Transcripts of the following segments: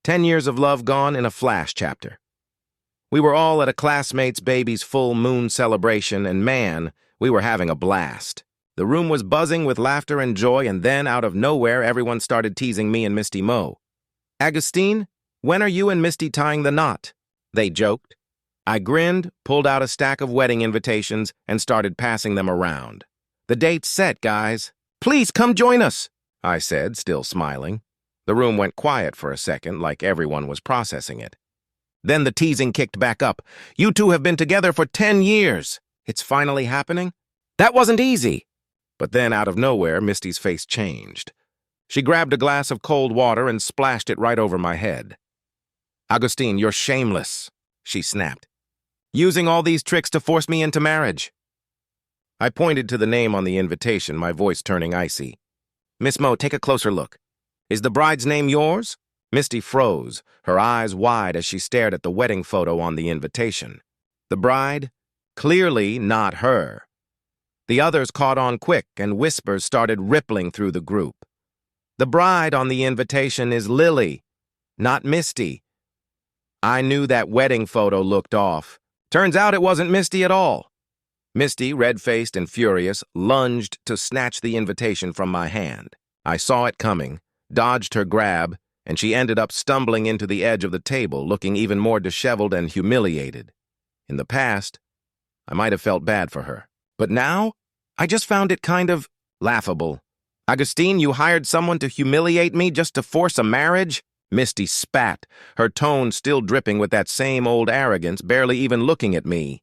10 years of love gone in a flash chapter. We were all at a classmate's baby's full moon celebration, and man, we were having a blast. The room was buzzing with laughter and joy, and then, out of nowhere, everyone started teasing me and Misty Mo. "Agustin, when are you and Misty tying the knot?" they joked. I grinned, pulled out a stack of wedding invitations, and started passing them around. "The date's set, guys. Please come join us," I said, still smiling. The room went quiet for a second, like everyone was processing it. Then the teasing kicked back up. "You two have been together for 10 years. It's finally happening? That wasn't easy." But then, out of nowhere, Misty's face changed. She grabbed a glass of cold water and splashed it right over my head. "Agustin, you're shameless," she snapped. "Using all these tricks to force me into marriage." I pointed to the name on the invitation, my voice turning icy. "Miss Mo, take a closer look. Is the bride's name yours?" Misty froze, her eyes wide as she stared at the wedding photo on the invitation. The bride? Clearly not her. The others caught on quick, and whispers started rippling through the group. "The bride on the invitation is Lily, not Misty." I knew that wedding photo looked off. Turns out it wasn't Misty at all. Misty, red-faced and furious, lunged to snatch the invitation from my hand. I saw it coming, dodged her grab, and she ended up stumbling into the edge of the table, looking even more disheveled and humiliated. In the past, I might have felt bad for her. But now, I just found it kind of laughable. "Agustin, you hired someone to humiliate me just to force a marriage?" Misty spat, her tone still dripping with that same old arrogance, barely even looking at me.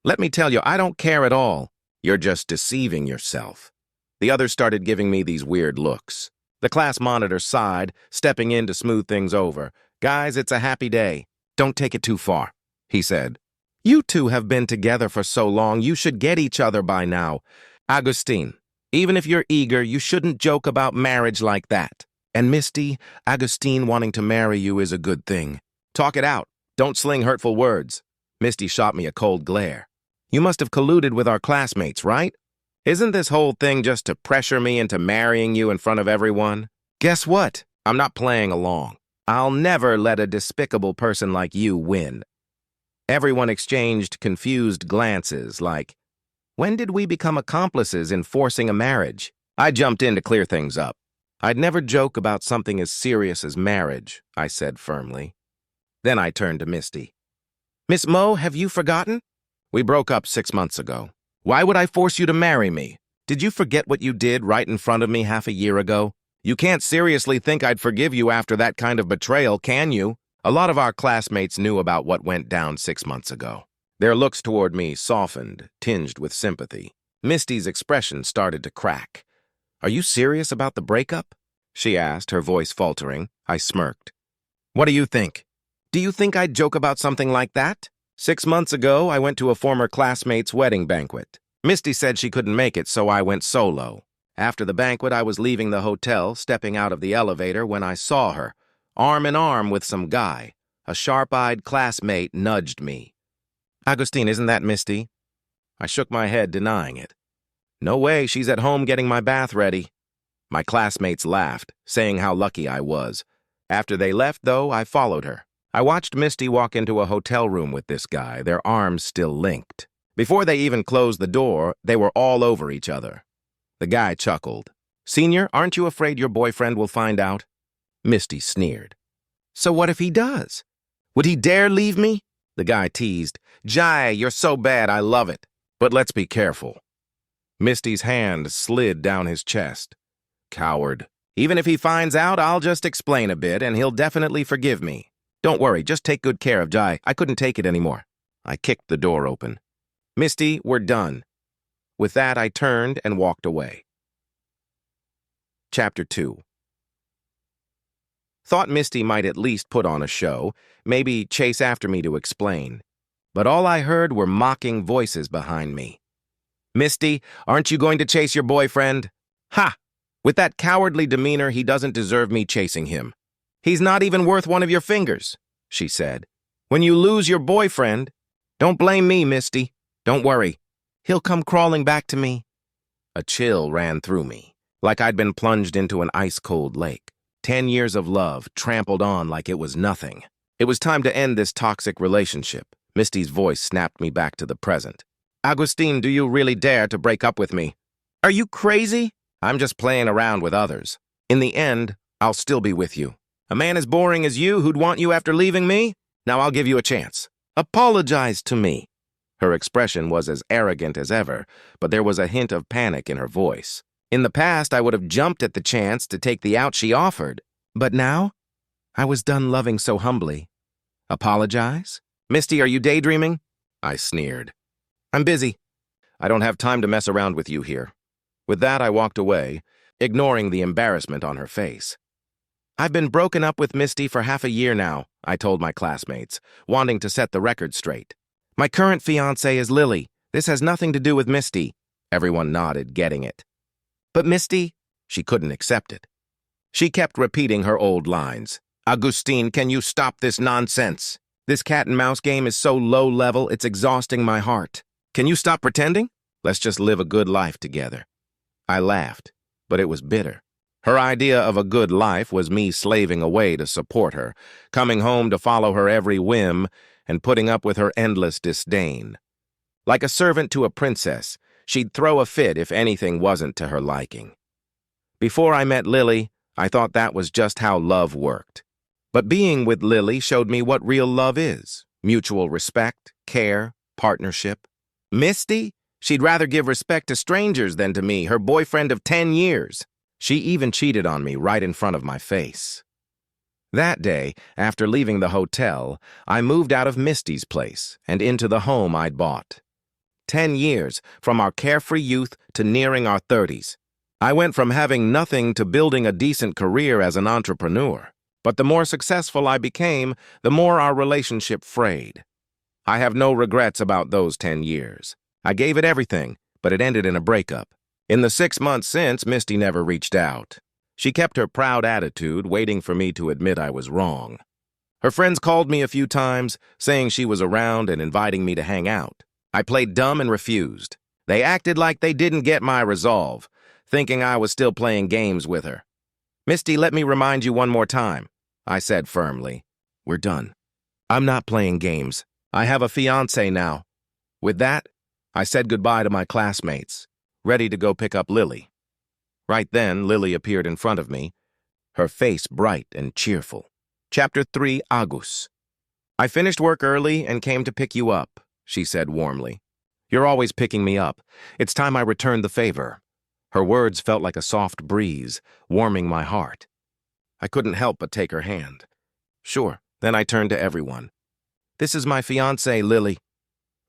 "Let me tell you, I don't care at all. You're just deceiving yourself." The others started giving me these weird looks. The class monitor sighed, stepping in to smooth things over. "Guys, it's a happy day. Don't take it too far," he said. "You two have been together for so long, you should get each other by now. Agustin, even if you're eager, you shouldn't joke about marriage like that. And Misty, Agustin wanting to marry you is a good thing. Talk it out. Don't sling hurtful words." Misty shot me a cold glare. "You must have colluded with our classmates, right? Isn't this whole thing just to pressure me into marrying you in front of everyone? Guess what? I'm not playing along. I'll never let a despicable person like you win." Everyone exchanged confused glances like, when did we become accomplices in forcing a marriage? I jumped in to clear things up. "I'd never joke about something as serious as marriage," I said firmly. Then I turned to Misty. "Miss Mo, have you forgotten? We broke up 6 months ago. Why would I force you to marry me? Did you forget what you did right in front of me half a year ago? You can't seriously think I'd forgive you after that kind of betrayal, can you?" A lot of our classmates knew about what went down 6 months ago. Their looks toward me softened, tinged with sympathy. Misty's expression started to crack. "Are you serious about the breakup?" she asked, her voice faltering. I smirked. "What do you think? Do you think I'd joke about something like that? 6 months ago, I went to a former classmate's wedding banquet. Misty said she couldn't make it, so I went solo. After the banquet, I was leaving the hotel, stepping out of the elevator when I saw her, arm in arm with some guy. A sharp-eyed classmate nudged me. "Agustin, isn't that Misty?" I shook my head, denying it. "No way, she's at home getting my bath ready." My classmates laughed, saying how lucky I was. After they left, though, I followed her. I watched Misty walk into a hotel room with this guy, their arms still linked. Before they even closed the door, they were all over each other. The guy chuckled. "Senior, aren't you afraid your boyfriend will find out?" Misty sneered. "So what if he does? Would he dare leave me?" The guy teased. "Jai, you're so bad, I love it. But let's be careful." Misty's hand slid down his chest. "Coward. Even if he finds out, I'll just explain a bit, and he'll definitely forgive me. Don't worry, just take good care of Jai. I couldn't take it anymore." I kicked the door open. "Misty, we're done." With that, I turned and walked away. Chapter 2. Thought Misty might at least put on a show, maybe chase after me to explain. But all I heard were mocking voices behind me. "Misty, aren't you going to chase your boyfriend?" "Ha! With that cowardly demeanor, he doesn't deserve me chasing him. He's not even worth one of your fingers," she said. "When you lose your boyfriend, don't blame me, Misty. Don't worry. He'll come crawling back to me." A chill ran through me, like I'd been plunged into an ice-cold lake. 10 years of love trampled on like it was nothing. It was time to end this toxic relationship. Misty's voice snapped me back to the present. Agustin, do you really dare to break up with me? Are you crazy? I'm just playing around with others. In the end, I'll still be with you. A man as boring as you who'd want you after leaving me? Now I'll give you a chance. Apologize to me. Her expression was as arrogant as ever, but there was a hint of panic in her voice. In the past, I would have jumped at the chance to take the out she offered. But now, I was done loving so humbly. Apologize? Misty, are you daydreaming? I sneered. I'm busy. I don't have time to mess around with you here. With that, I walked away, ignoring the embarrassment on her face. I've been broken up with Misty for half a year now, I told my classmates, wanting to set the record straight. My current fiancée is Lily. This has nothing to do with Misty. Everyone nodded, getting it. But Misty, she couldn't accept it. She kept repeating her old lines. Agustin, can you stop this nonsense? This cat-and-mouse game is so low-level, it's exhausting my heart. Can you stop pretending? Let's just live a good life together. I laughed, but it was bitter. Her idea of a good life was me slaving away to support her, coming home to follow her every whim, and putting up with her endless disdain. Like a servant to a princess, she'd throw a fit if anything wasn't to her liking. Before I met Lily, I thought that was just how love worked. But being with Lily showed me what real love is. Mutual respect, care, partnership. Misty? She'd rather give respect to strangers than to me, her boyfriend of 10 years. She even cheated on me right in front of my face. That day, after leaving the hotel, I moved out of Misty's place and into the home I'd bought. 10 years, from our carefree youth to nearing our 30s. I went from having nothing to building a decent career as an entrepreneur. But the more successful I became, the more our relationship frayed. I have no regrets about those 10 years. I gave it everything, but it ended in a breakup. In the 6 months since, Misty never reached out. She kept her proud attitude, waiting for me to admit I was wrong. Her friends called me a few times, saying she was around and inviting me to hang out. I played dumb and refused. They acted like they didn't get my resolve, thinking I was still playing games with her. Misty, let me remind you one more time, I said firmly. We're done. I'm not playing games. I have a fiancé now. With that, I said goodbye to my classmates, ready to go pick up Lily. Right then, Lily appeared in front of me, her face bright and cheerful. Chapter 3, Agus. I finished work early and came to pick you up, she said warmly. You're always picking me up. It's time I returned the favor. Her words felt like a soft breeze, warming my heart. I couldn't help but take her hand. Sure, then I turned to everyone. This is my fiancée, Lily.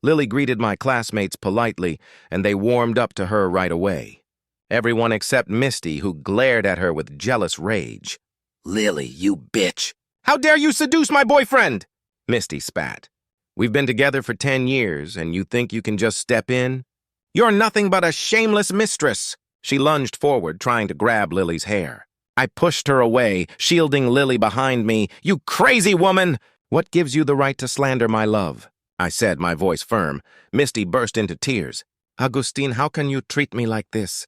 Lily greeted my classmates politely, and they warmed up to her right away. Everyone except Misty, who glared at her with jealous rage. Lily, you bitch! How dare you seduce my boyfriend? Misty spat. We've been together for 10 years, and you think you can just step in? You're nothing but a shameless mistress. She lunged forward, trying to grab Lily's hair. I pushed her away, shielding Lily behind me. You crazy woman! What gives you the right to slander my love? I said, my voice firm. Misty burst into tears. Agustin, how can you treat me like this?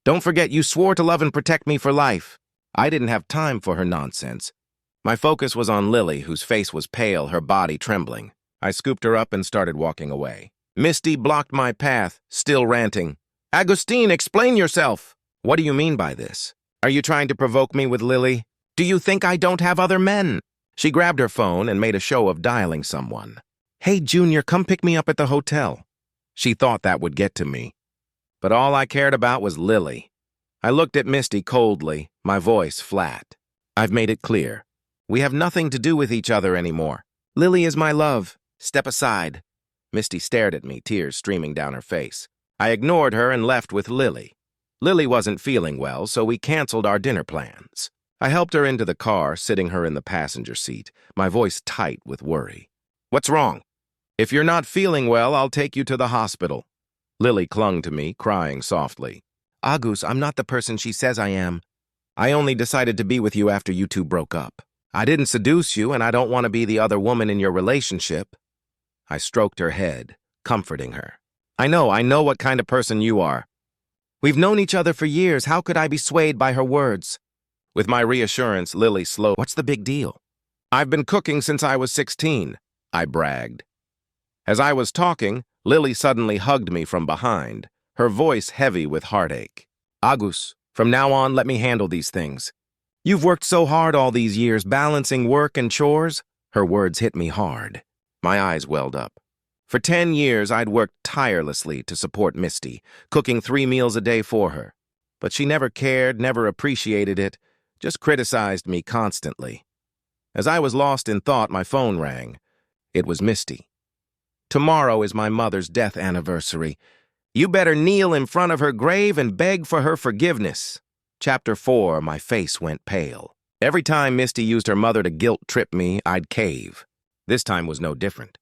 Don't forget you swore to love and protect me for life. I didn't have time for her nonsense. My focus was on Lily, whose face was pale, her body trembling. I scooped her up and started walking away. Misty blocked my path, still ranting. Agustin, explain yourself. What do you mean by this? Are you trying to provoke me with Lily? Do you think I don't have other men? She grabbed her phone and made a show of dialing someone. Hey, Junior, come pick me up at the hotel. She thought that would get to me. But all I cared about was Lily. I looked at Misty coldly, my voice flat. I've made it clear. We have nothing to do with each other anymore. Lily is my love. Step aside. Misty stared at me, tears streaming down her face. I ignored her and left with Lily. Lily wasn't feeling well, so we canceled our dinner plans. I helped her into the car, sitting her in the passenger seat, my voice tight with worry. What's wrong? If you're not feeling well, I'll take you to the hospital. Lily clung to me, crying softly. Agus, I'm not the person she says I am. I only decided to be with you after you two broke up. I didn't seduce you, and I don't want to be the other woman in your relationship. I stroked her head, comforting her. I know what kind of person you are. We've known each other for years. How could I be swayed by her words? With my reassurance, Lily slowed. What's the big deal? I've been cooking since I was 16, I bragged. As I was talking, Lily suddenly hugged me from behind, her voice heavy with heartache. Agus, from now on, let me handle these things. You've worked so hard all these years, balancing work and chores. Her words hit me hard. My eyes welled up. For 10 years, I'd worked tirelessly to support Misty, cooking 3 meals a day for her. But she never cared, never appreciated it, just criticized me constantly. As I was lost in thought, my phone rang. It was Misty. Tomorrow is my mother's death anniversary. You better kneel in front of her grave and beg for her forgiveness. Chapter 4, my face went pale. Every time Misty used her mother to guilt-trip me, I'd cave. This time was no different.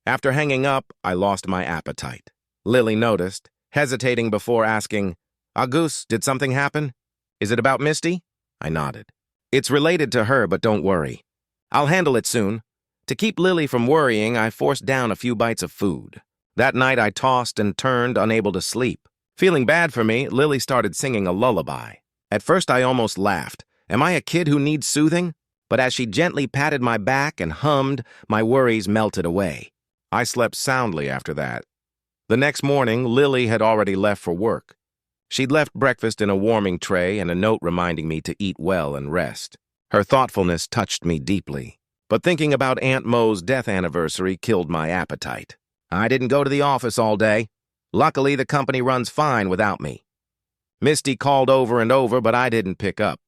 After hanging up, I lost my appetite. Lily noticed, hesitating before asking, Agus, did something happen? Is it about Misty? I nodded. It's related to her, but don't worry. I'll handle it soon. To keep Lily from worrying, I forced down a few bites of food. That night, I tossed and turned, unable to sleep. Feeling bad for me, Lily started singing a lullaby. At first, I almost laughed. Am I a kid who needs soothing? But as she gently patted my back and hummed, my worries melted away. I slept soundly after that. The next morning, Lily had already left for work. She'd left breakfast in a warming tray and a note reminding me to eat well and rest. Her thoughtfulness touched me deeply. But thinking about Aunt Mo's death anniversary killed my appetite. I didn't go to the office all day. Luckily, the company runs fine without me. Misty called over and over, but I didn't pick up.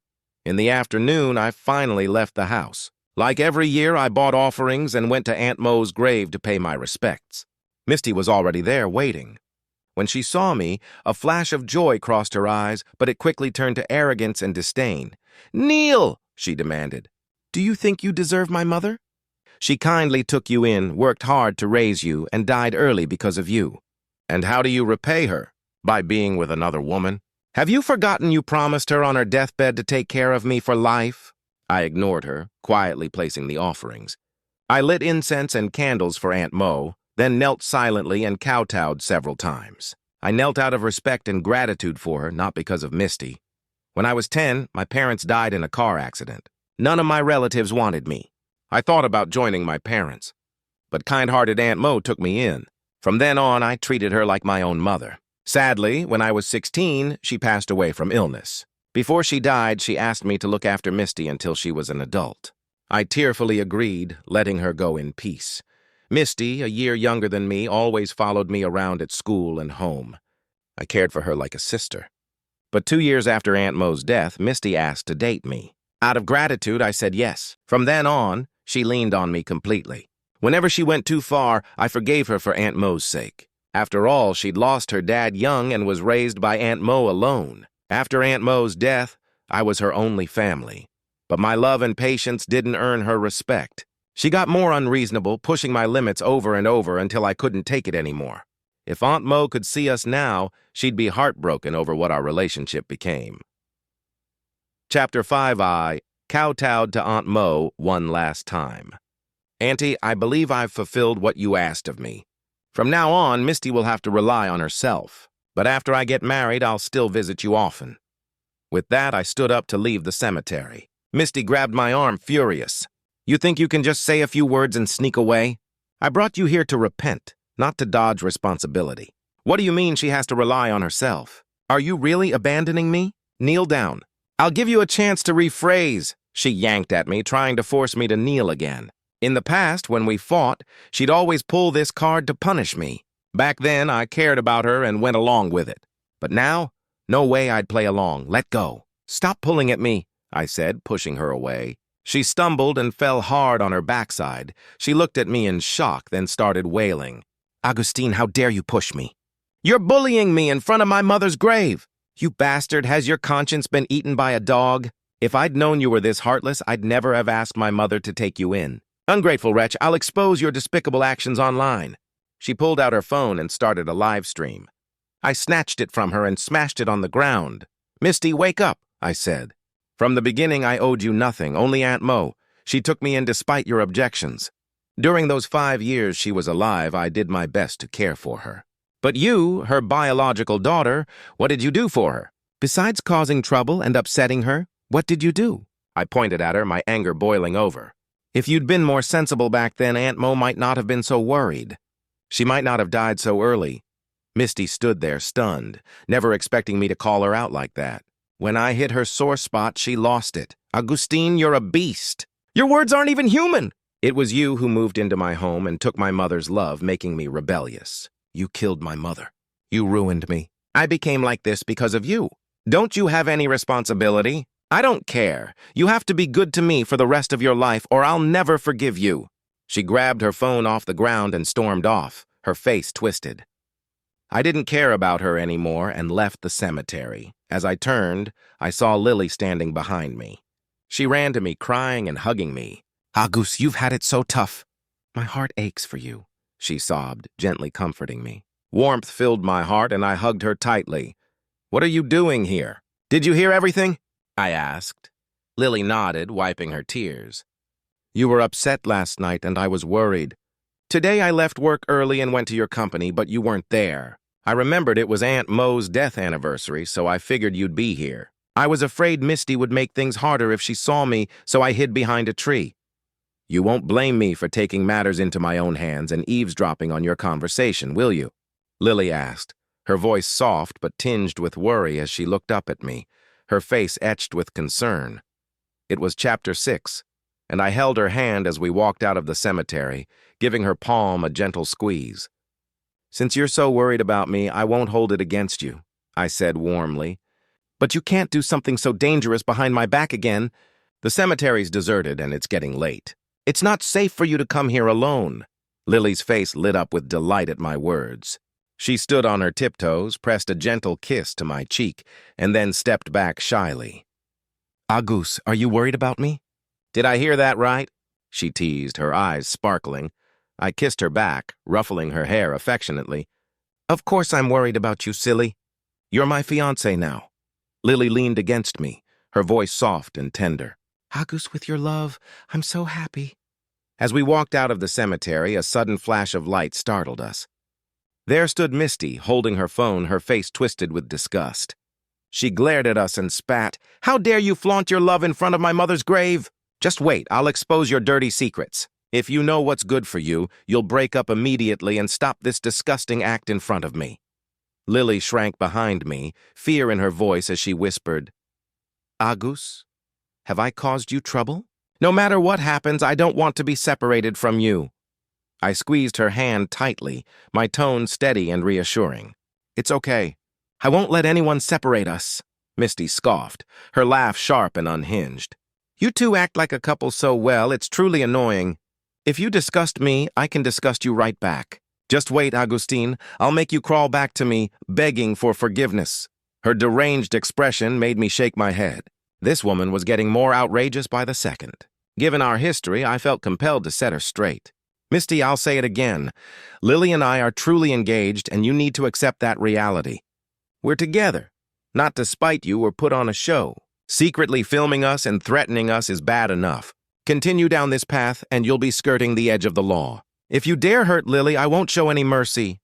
In the afternoon, I finally left the house. Like every year, I bought offerings and went to Aunt Mo's grave to pay my respects. Misty was already there, waiting. When she saw me, a flash of joy crossed her eyes, but it quickly turned to arrogance and disdain. "Kneel!" she demanded. "Do you think you deserve my mother? She kindly took you in, worked hard to raise you, and died early because of you. And how do you repay her? By being with another woman? Have you forgotten you promised her on her deathbed to take care of me for life?" I ignored her, quietly placing the offerings. I lit incense and candles for Aunt Mo, then knelt silently and kowtowed several times. I knelt out of respect and gratitude for her, not because of Misty. When I was 10, my parents died in a car accident. None of my relatives wanted me. I thought about joining my parents, but kind-hearted Aunt Mo took me in. From then on, I treated her like my own mother. Sadly, when I was 16, she passed away from illness. Before she died, she asked me to look after Misty until she was an adult. I tearfully agreed, letting her go in peace. Misty, a year younger than me, always followed me around at school and home. I cared for her like a sister. But 2 years after Aunt Mo's death, Misty asked to date me. Out of gratitude, I said yes. From then on, she leaned on me completely. Whenever she went too far, I forgave her for Aunt Mo's sake. After all, she'd lost her dad young and was raised by Aunt Mo alone. After Aunt Mo's death, I was her only family. But my love and patience didn't earn her respect. She got more unreasonable, pushing my limits over and over until I couldn't take it anymore. If Aunt Mo could see us now, she'd be heartbroken over what our relationship became. Chapter 5, I kowtowed to Aunt Mo one last time. Auntie, I believe I've fulfilled what you asked of me. From now on, Misty will have to rely on herself. But after I get married, I'll still visit you often. With that, I stood up to leave the cemetery. Misty grabbed my arm, furious. You think you can just say a few words and sneak away? I brought you here to repent, not to dodge responsibility. What do you mean she has to rely on herself? Are you really abandoning me? Kneel down. I'll give you a chance to rephrase. She yanked at me, trying to force me to kneel again. In the past, when we fought, she'd always pull this card to punish me. Back then, I cared about her and went along with it. But now, no way I'd play along. Let go. Stop pulling at me, I said, pushing her away. She stumbled and fell hard on her backside. She looked at me in shock, then started wailing. Augustine, how dare you push me? You're bullying me in front of my mother's grave. You bastard, has your conscience been eaten by a dog? If I'd known you were this heartless, I'd never have asked my mother to take you in. Ungrateful wretch, I'll expose your despicable actions online. She pulled out her phone and started a live stream. I snatched it from her and smashed it on the ground. Misty, wake up, I said. From the beginning, I owed you nothing, only Aunt Mo. She took me in despite your objections. During those 5 years she was alive, I did my best to care for her. But you, her biological daughter, what did you do for her? Besides causing trouble and upsetting her, What did you do? I pointed at her, my anger boiling over. If you'd been more sensible back then, Aunt Mo might not have been so worried. She might not have died so early. Misty stood there, stunned, never expecting me to call her out like that. When I hit her sore spot, she lost it. Augustine, you're a beast. Your words aren't even human. It was you who moved into my home and took my mother's love, making me rebellious. You killed my mother. You ruined me. I became like this because of you. Don't you have any responsibility? I don't care. You have to be good to me for the rest of your life, or I'll never forgive you. She grabbed her phone off the ground and stormed off, her face twisted. I didn't care about her anymore and left the cemetery. As I turned, I saw Lily standing behind me. She ran to me, crying and hugging me. Agus, you've had it so tough. My heart aches for you, she sobbed, gently comforting me. Warmth filled my heart and I hugged her tightly. What are you doing here? Did you hear everything? I asked. Lily nodded, wiping her tears. You were upset last night and I was worried. Today I left work early and went to your company, but you weren't there. I remembered it was Aunt Mo's death anniversary, so I figured you'd be here. I was afraid Misty would make things harder if she saw me, so I hid behind a tree. You won't blame me for taking matters into my own hands and eavesdropping on your conversation, will you? Lily asked, her voice soft but tinged with worry as she looked up at me, her face etched with concern. It was Chapter 6, and I held her hand as we walked out of the cemetery, giving her palm a gentle squeeze. Since you're so worried about me, I won't hold it against you, I said warmly. But you can't do something so dangerous behind my back again. The cemetery's deserted and it's getting late. It's not safe for you to come here alone. Lily's face lit up with delight at my words. She stood on her tiptoes, pressed a gentle kiss to my cheek, and then stepped back shyly. Agus, are you worried about me? Did I hear that right? She teased, her eyes sparkling. I kissed her back, ruffling her hair affectionately. Of course I'm worried about you, silly. You're my fiancé now. Lily leaned against me, her voice soft and tender. Agus, with your love, I'm so happy. As we walked out of the cemetery, a sudden flash of light startled us. There stood Misty, holding her phone, her face twisted with disgust. She glared at us and spat. How dare you flaunt your love in front of my mother's grave? Just wait, I'll expose your dirty secrets. If you know what's good for you, you'll break up immediately and stop this disgusting act in front of me. Lily shrank behind me, fear in her voice as she whispered, Agus, have I caused you trouble? No matter what happens, I don't want to be separated from you. I squeezed her hand tightly, my tone steady and reassuring. It's okay. I won't let anyone separate us. Misty scoffed, her laugh sharp and unhinged. You two act like a couple so well, it's truly annoying. If you disgust me, I can disgust you right back. Just wait, Augustine. I'll make you crawl back to me, begging for forgiveness. Her deranged expression made me shake my head. This woman was getting more outrageous by the second. Given our history, I felt compelled to set her straight. Misty, I'll say it again. Lily and I are truly engaged, and you need to accept that reality. We're together, not to spite you or put on a show. Secretly filming us and threatening us is bad enough. Continue down this path, and you'll be skirting the edge of the law. If you dare hurt Lily, I won't show any mercy.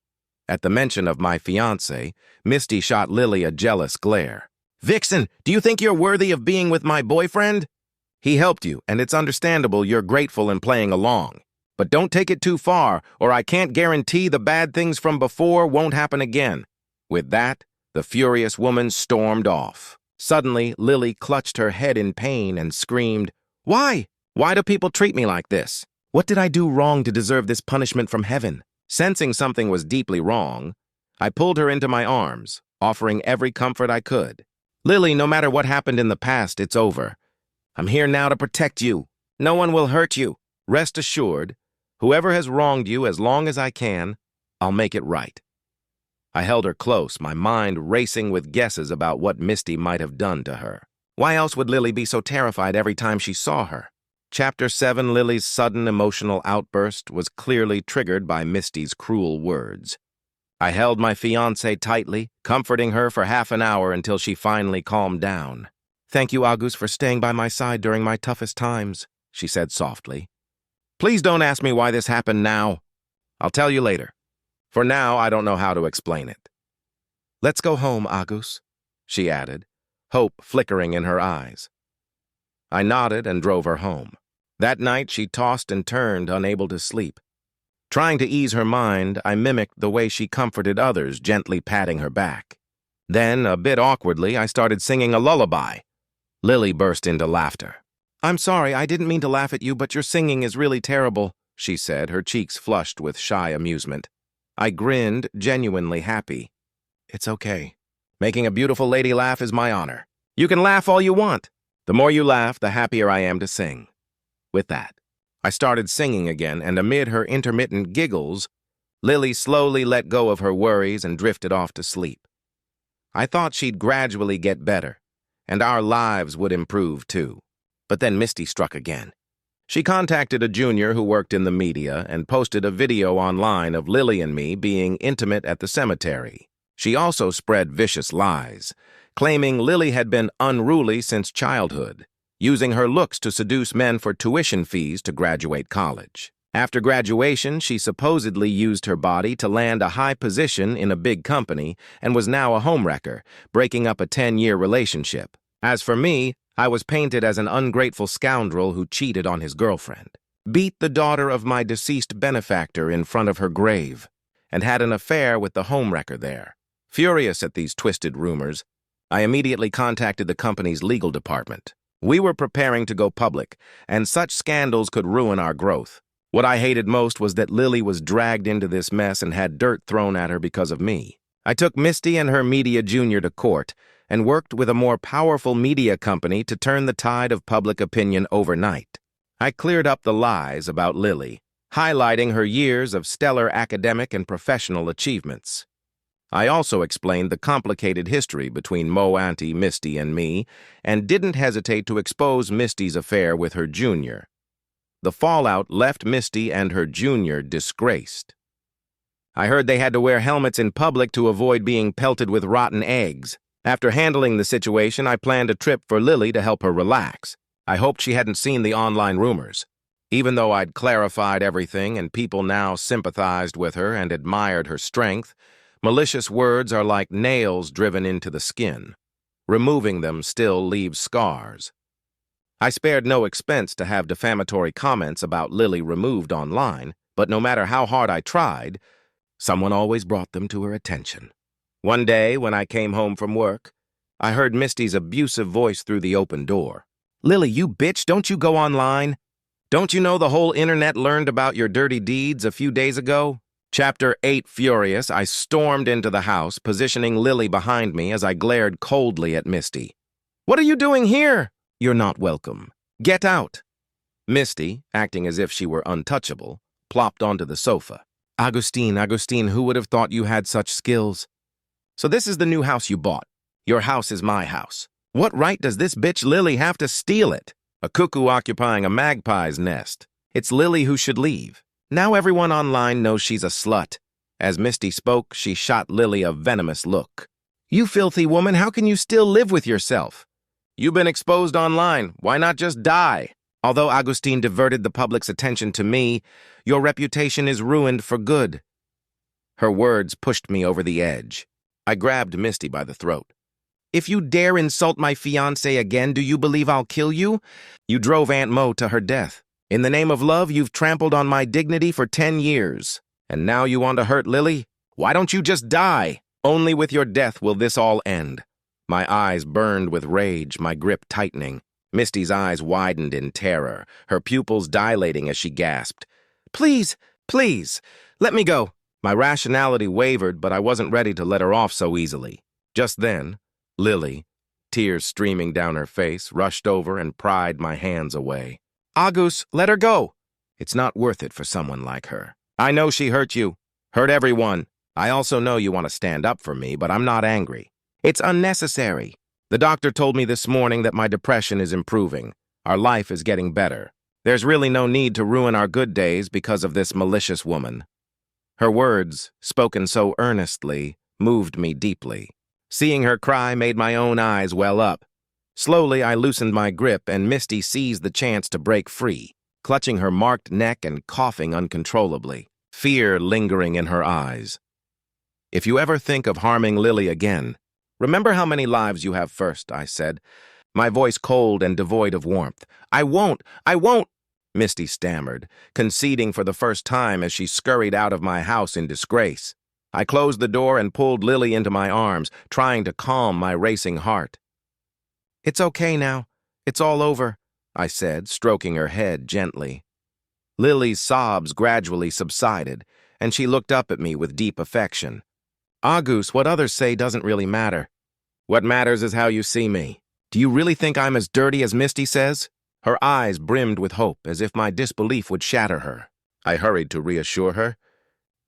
At the mention of my fiancé, Misty shot Lily a jealous glare. Vixen, do you think you're worthy of being with my boyfriend? He helped you, and it's understandable you're grateful and playing along. But don't take it too far, or I can't guarantee the bad things from before won't happen again. With that, the furious woman stormed off. Suddenly, Lily clutched her head in pain and screamed, Why? Why do people treat me like this? What did I do wrong to deserve this punishment from heaven? Sensing something was deeply wrong, I pulled her into my arms, offering every comfort I could. Lily, no matter what happened in the past, it's over. I'm here now to protect you. No one will hurt you. Rest assured, whoever has wronged you, as long as I can, I'll make it right. I held her close, my mind racing with guesses about what Misty might have done to her. Why else would Lily be so terrified every time she saw her? Chapter 7, Lily's sudden emotional outburst was clearly triggered by Misty's cruel words. I held my fiancée tightly, comforting her for half an hour until she finally calmed down. Thank you, Agus, for staying by my side during my toughest times, she said softly. Please don't ask me why this happened now. I'll tell you later. For now, I don't know how to explain it. Let's go home, Agus, she added, hope flickering in her eyes. I nodded and drove her home. That night, she tossed and turned, unable to sleep. Trying to ease her mind, I mimicked the way she comforted others, gently patting her back. Then, a bit awkwardly, I started singing a lullaby. Lily burst into laughter. "I'm sorry, I didn't mean to laugh at you, but your singing is really terrible," she said, her cheeks flushed with shy amusement. I grinned, genuinely happy. "It's okay. Making a beautiful lady laugh is my honor. You can laugh all you want. The more you laugh, the happier I am to sing." With that, I started singing again, and amid her intermittent giggles, Lily slowly let go of her worries and drifted off to sleep. I thought she'd gradually get better, and our lives would improve too. But then Misty struck again. She contacted a junior who worked in the media and posted a video online of Lily and me being intimate at the cemetery. She also spread vicious lies, claiming Lily had been unruly since childhood, using her looks to seduce men for tuition fees to graduate college. After graduation, she supposedly used her body to land a high position in a big company and was now a homewrecker, breaking up a 10-year relationship. As for me, I was painted as an ungrateful scoundrel who cheated on his girlfriend, beat the daughter of my deceased benefactor in front of her grave, and had an affair with the homewrecker there. Furious at these twisted rumors, I immediately contacted the company's legal department. We were preparing to go public, and such scandals could ruin our growth. What I hated most was that Lily was dragged into this mess and had dirt thrown at her because of me. I took Misty and her media junior to court and worked with a more powerful media company to turn the tide of public opinion overnight. I cleared up the lies about Lily, highlighting her years of stellar academic and professional achievements. I also explained the complicated history between Mo Auntie, Misty, and me, and didn't hesitate to expose Misty's affair with her junior. The fallout left Misty and her junior disgraced. I heard they had to wear helmets in public to avoid being pelted with rotten eggs. After handling the situation, I planned a trip for Lily to help her relax. I hoped she hadn't seen the online rumors. Even though I'd clarified everything and people now sympathized with her and admired her strength, malicious words are like nails driven into the skin. Removing them still leaves scars. I spared no expense to have defamatory comments about Lily removed online, but no matter how hard I tried, someone always brought them to her attention. One day, when I came home from work, I heard Misty's abusive voice through the open door. "Lily, you bitch, don't you go online? Don't you know the whole internet learned about your dirty deeds a few days ago?" Chapter 8. Furious, I stormed into the house, positioning Lily behind me as I glared coldly at Misty. "What are you doing here?" "You're not welcome. Get out." Misty, acting as if she were untouchable, plopped onto the sofa. Agustin, who would have thought you had such skills? So this is the new house you bought. Your house is my house. What right does this bitch Lily have to steal it? A cuckoo occupying a magpie's nest. It's Lily who should leave. Now everyone online knows she's a slut. As Misty spoke, she shot Lily a venomous look. "You filthy woman, how can you still live with yourself? You've been exposed online. Why not just die? Although Agustin diverted the public's attention to me, your reputation is ruined for good." Her words pushed me over the edge. I grabbed Misty by the throat. "If you dare insult my fiancé again, do you believe I'll kill you? You drove Aunt Mo to her death. In the name of love, you've trampled on my dignity for 10 years. And now you want to hurt Lily? Why don't you just die? Only with your death will this all end." My eyes burned with rage, my grip tightening. Misty's eyes widened in terror, her pupils dilating as she gasped. Please, let me go." My rationality wavered, but I wasn't ready to let her off so easily. Just then, Lily, tears streaming down her face, rushed over and pried my hands away. "Agus, let her go." "It's not worth it for someone like her. I know she hurt you, hurt everyone. I also know you want to stand up for me, but I'm not angry. It's unnecessary. The doctor told me this morning that my depression is improving. Our life is getting better. There's really no need to ruin our good days because of this malicious woman." Her words, spoken so earnestly, moved me deeply. Seeing her cry made my own eyes well up. Slowly, I loosened my grip, and Misty seized the chance to break free, clutching her marked neck and coughing uncontrollably, fear lingering in her eyes. "If you ever think of harming Lily again, remember how many lives you have first," I said. my voice cold and devoid of warmth. I won't! Misty stammered, conceding for the first time as she scurried out of my house in disgrace. I closed the door and pulled Lily into my arms, trying to calm my racing heart. "It's okay now. It's all over," I said, stroking her head gently. Lily's sobs gradually subsided, and she looked up at me with deep affection. "Agus, what others say doesn't really matter. What matters is how you see me. Do you really think I'm as dirty as Misty says?" Her eyes brimmed with hope, as if my disbelief would shatter her. I hurried to reassure her.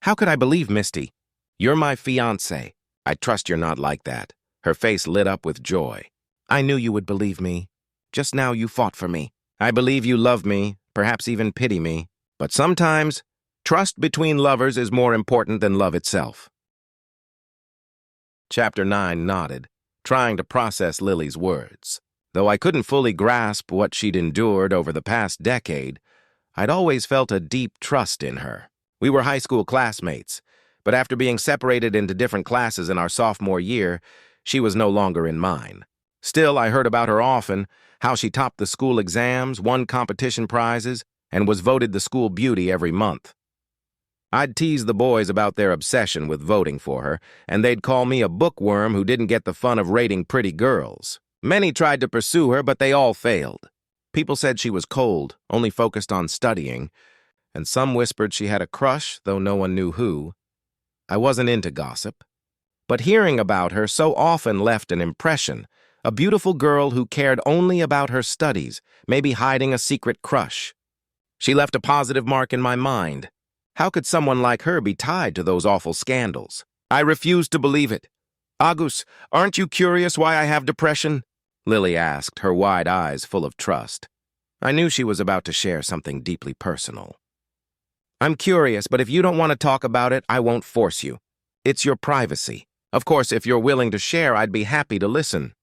"How could I believe Misty? You're my fiancé. I trust you're not like that." Her face lit up with joy. "I knew you would believe me. Just now you fought for me. I believe you love me, perhaps even pity me. But sometimes, trust between lovers is more important than love itself." Chapter 9 nodded, trying to process Lily's words. Though I couldn't fully grasp what she'd endured over the past decade, I'd always felt a deep trust in her. We were high school classmates, but after being separated into different classes in our sophomore year, she was no longer in mine. Still, I heard about her often, how she topped the school exams, won competition prizes, and was voted the school beauty every month. I'd tease the boys about their obsession with voting for her, and they'd call me a bookworm who didn't get the fun of rating pretty girls. Many tried to pursue her, but they all failed. People said she was cold, only focused on studying, and some whispered she had a crush, though no one knew who. I wasn't into gossip, but hearing about her so often left an impression. A beautiful girl who cared only about her studies, maybe hiding a secret crush. She left a positive mark in my mind. How could someone like her be tied to those awful scandals? I refused to believe it. "Agus, aren't you curious why I have depression?" Lily asked, her wide eyes full of trust. I knew she was about to share something deeply personal. "I'm curious, but if you don't want to talk about it, I won't force you. It's your privacy. Of course, if you're willing to share, I'd be happy to listen."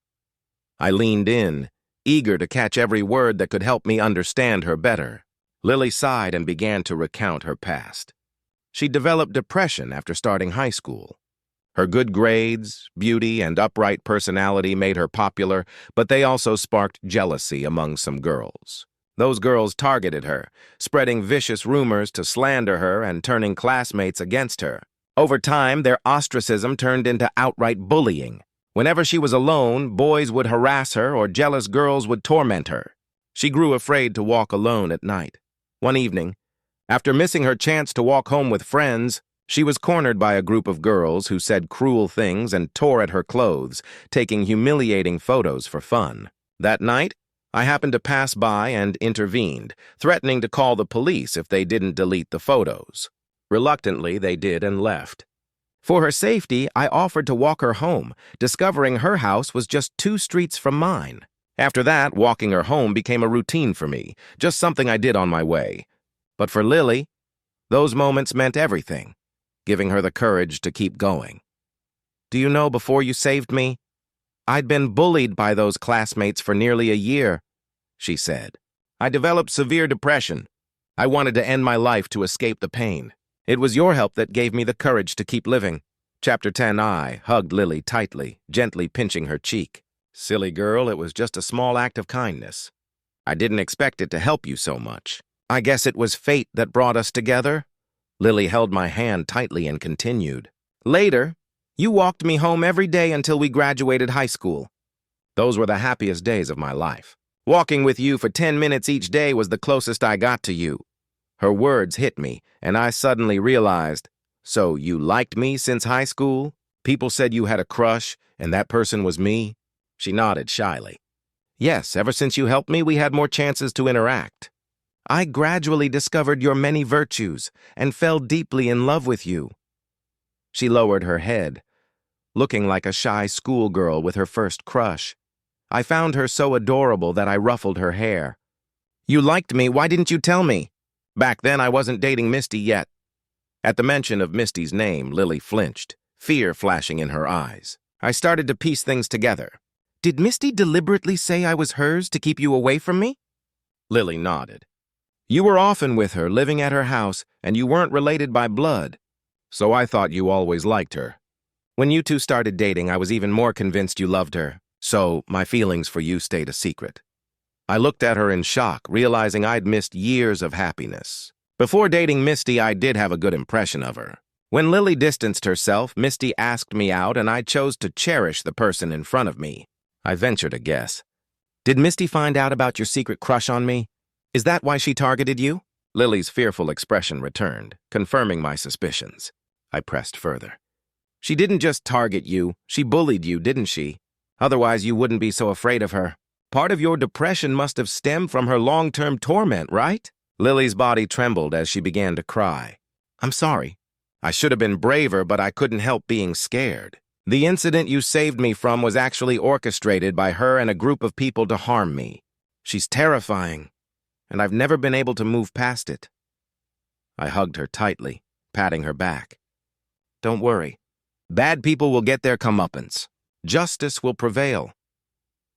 I leaned in, eager to catch every word that could help me understand her better. Lily sighed and began to recount her past. She developed depression after starting high school. Her good grades, beauty, and upright personality made her popular, but they also sparked jealousy among some girls. Those girls targeted her, spreading vicious rumors to slander her and turning classmates against her. Over time, their ostracism turned into outright bullying. Whenever she was alone, boys would harass her or jealous girls would torment her. She grew afraid to walk alone at night. One evening, after missing her chance to walk home with friends, she was cornered by a group of girls who said cruel things and tore at her clothes, taking humiliating photos for fun. That night, I happened to pass by and intervened, threatening to call the police if they didn't delete the photos. Reluctantly, they did and left. For her safety, I offered to walk her home, discovering her house was just 2 streets from mine. After that, walking her home became a routine for me, just something I did on my way. But for Lily, those moments meant everything, giving her the courage to keep going. "Do you know, before you saved me, I'd been bullied by those classmates for nearly a year," she said. "I developed severe depression. I wanted to end my life to escape the pain. It was your help that gave me the courage to keep living." Chapter 10 I hugged Lily tightly, gently pinching her cheek. "Silly girl, it was just a small act of kindness. I didn't expect it to help you so much. I guess it was fate that brought us together." Lily held my hand tightly and continued. "Later, you walked me home every day until we graduated high school. Those were the happiest days of my life. Walking with you for 10 minutes each day was the closest I got to you." Her words hit me, and I suddenly realized, so you liked me since high school? People said you had a crush, and that person was me? She nodded shyly. "Yes, ever since you helped me, we had more chances to interact. I gradually discovered your many virtues and fell deeply in love with you." She lowered her head, looking like a shy schoolgirl with her first crush. I found her so adorable that I ruffled her hair. "You liked me, why didn't you tell me? Back then I wasn't dating Misty yet." At the mention of Misty's name, Lily flinched, fear flashing in her eyes. I started to piece things together. "Did Misty deliberately say I was hers to keep you away from me?" Lily nodded. "You were often with her, living at her house, and you weren't related by blood. So I thought you always liked her. When you two started dating, I was even more convinced you loved her. So, my feelings for you stayed a secret. I looked at her in shock, realizing I'd missed years of happiness. Before dating Misty, I did have a good impression of her. When Lily distanced herself, Misty asked me out, and I chose to cherish the person in front of me. I ventured a guess. Did Misty find out about your secret crush on me? Is that why she targeted you? Lily's fearful expression returned, confirming my suspicions. I pressed further. She didn't just target you, she bullied you, didn't she? Otherwise, you wouldn't be so afraid of her. Part of your depression must have stemmed from her long-term torment, right? Lily's body trembled as she began to cry. I'm sorry. I should have been braver, but I couldn't help being scared. The incident you saved me from was actually orchestrated by her and a group of people to harm me. She's terrifying, and I've never been able to move past it. I hugged her tightly, patting her back. Don't worry. Bad people will get their comeuppance. Justice will prevail.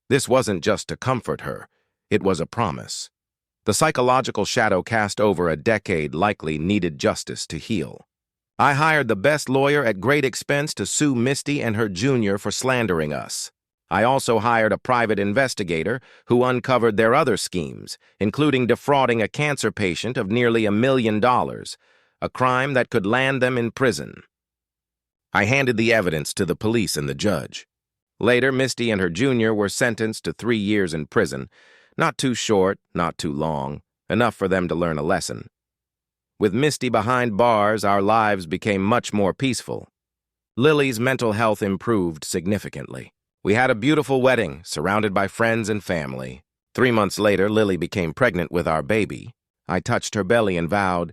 This wasn't just to comfort her. It was a promise. The psychological shadow cast over a decade likely needed justice to heal. I hired the best lawyer at great expense to sue Misty and her junior for slandering us. I also hired a private investigator who uncovered their other schemes, including defrauding a cancer patient of nearly $1 million, a crime that could land them in prison. I handed the evidence to the police and the judge. Later, Misty and her junior were sentenced to 3 years in prison. Not too short, not too long, enough for them to learn a lesson. With Misty behind bars, our lives became much more peaceful. Lily's mental health improved significantly. We had a beautiful wedding, surrounded by friends and family. 3 months later, Lily became pregnant with our baby. I touched her belly and vowed,